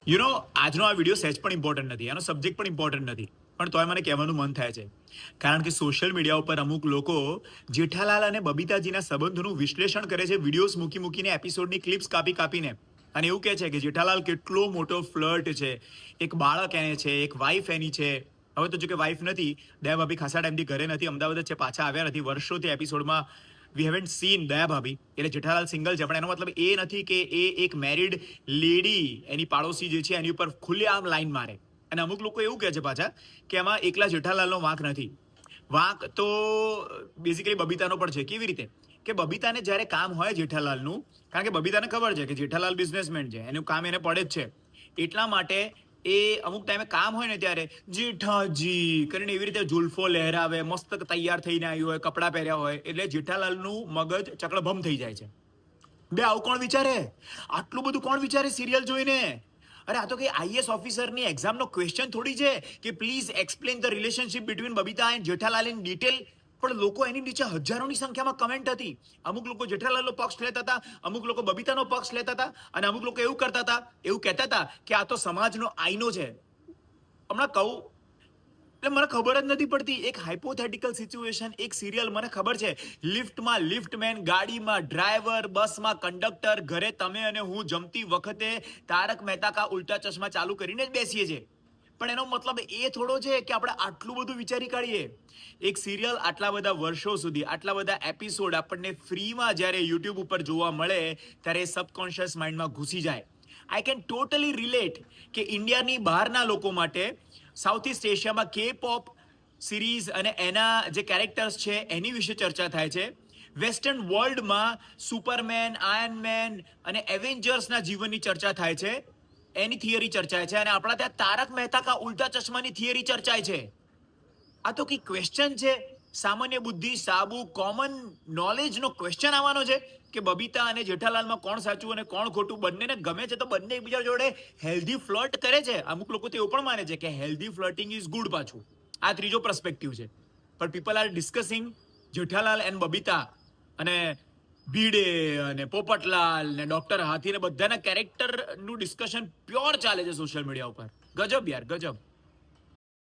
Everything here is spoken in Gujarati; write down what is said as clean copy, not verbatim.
આજનો આ વિડીયો સહેજ પણ ઇમ્પોર્ટન્ટ નથી, આનો સબ્જેક્ટ પણ ઇમ્પોર્ટન્ટ નથી, પણ તોય મને કહેવાનું મન થાય છે. કારણ કે સોશિયલ મીડિયા ઉપર અમુક લોકો જેઠાલાલ અને બબીતાજીના સંબંધોનું વિશ્લેષણ કરે છે, વિડીયોઝ મૂકીને એપિસોડની ક્લિપ્સ કાપીને, અને એવું કહે છે કે જેઠાલાલ કેટલો મોટો ફ્લર્ટ છે, એક બાળક એને છે, એક વાઈફ એની છે. હવે તો જો કે વાઈફ નથી, દયા ભાભી ખાસા ટાઈમથી ઘરે નથી, અમદાવાદ જ છે, પાછા આવ્યા નથી વર્ષોથી એપિસોડમાં. વી હેવન્ટ સીન દયા ભાભી, એટલે જેઠાલાલ સિંગલ છે, પણ એનો મતલબ એ નથી કે એ એક મેરિડ લેડી એની પાડોશી જે છે એની ઉપર ખુલ્લેઆમ લાઈન મારે. અને અમુક લોકો એવું કહે છે પાછા કે એમાં એકલા જેઠાલાલનો વાંક નથી, વાંક તો બેઝિકલી બબીતાનો પણ છે. કેવી રીતે કે બબીતાને જ્યારે કામ હોય જેઠાલાલનું, કારણ કે બબીતાને ખબર છે કે જેઠાલાલ બિઝનેસમેન છે, એનું કામ એને પડે જ છે, એટલા માટે એ અમુક ટાઈમે કામ હોય ને ત્યારે જેઠાજી કરીને એવી રીતે જુલ્ફો લહેરાવે, મસ્ત તૈયાર થઈને આવ્યું હોય, કપડાં પહેર્યા હોય, એટલે જેઠાલાલનું મગજ ચકળભમ થઈ જાય છે. બે આવું કોણ વિચારે? આટલું બધું કોણ વિચારે સિરિયલ જોઈને? અરે આ તો કઈ આઈએસ ઓફિસરની એક્ઝામનો ક્વેશ્ચન થોડી છે કે please explain the relationship between Babita and Jethalal in detail. પણ લોકો એની નીચે હજારોની સંખ્યામાં કમેન્ટ હતી. અમુક લોકો જેઠાલાલનો પક્ષ લેતા હતા, અમુક લોકો બબીતાનો પક્ષ લેતા હતા, અને અમુક લોકો એવું કરતા હતા, એવું કહેતા હતા કે આ તો સમાજનો આઈનો છે. હમણાં કહું એટલે મને ખબર જ નથી પડતી. એક હાઇપોથેટિકલ સિચ્યુએશન, એક સિરિયલ, મને ખબર છે લિફ્ટમાં લિફ્ટમેન, ગાડીમાં ડ્રાઈવર, બસમાં કંડક્ટર, ઘરે તમે અને હું જમતી વખતે તારક મહેતા કા ઉલ્ટા ચશ્મા ચાલુ કરીને જ બેસીએ છીએ. પણ એનો મતલબ એ થોડો છે કે આપણે આટલું બધું વિચારી કાઢીએ. એક સિરિયલ આટલા બધા વર્ષો સુધી, આટલા બધા એપિસોડ આપણને ફ્રીમાં જ્યારે યુટ્યુબ ઉપર જોવા મળે ત્યારે સબકોન્શિયસ માઇન્ડમાં ઘૂસી જાય. આઈ કેન ટોટલી રિલેટ કે ઇન્ડિયાની બહારના લોકો માટે સાઉથ ઇસ્ટ એશિયામાં કે પોપ સિરીઝ અને એના જે કેરેક્ટર્સ છે એની વિશે ચર્ચા થાય છે. વેસ્ટર્ન વર્લ્ડમાં સુપરમેન, આયર્નમેન અને એવેન્જર્સના જીવનની ચર્ચા થાય છે, એની થિયરી ચર્ચાય છે, અને આપણા ત્યાં તારક મહેતા કા ઉલ્ટા ચશ્માની થિયરી ચર્ચાય છે. આ તો કઈ ક્વેશ્ચન છે? સામાન્ય બુદ્ધિ, સાબુ, કોમન નોલેજનો ક્વેશ્ચન આવવાનો છે કે બબીતા અને જેઠાલાલમાં કોણ સાચું અને કોણ ખોટું? બંનેને ગમે છે તો બંને એકબીજા જોડે હેલ્ધી ફ્લર્ટ કરે છે. અમુક લોકો તો એવું પણ માને છે કે હેલ્ધી ફ્લર્ટિંગ ઇઝ ગુડ. પાછું આ ત્રીજો પર્સપેક્ટિવ છે. પણ people are discussing Jethalal and Babita, અને ભીડે અને પોપટલાલ ને ડોક્ટર હાથી ને બધાના કેરેક્ટરનું ડિસ્કશન પ્યોર ચાલે છે સોશિયલ મીડિયા ઉપર. ગજબ યાર, ગજબ.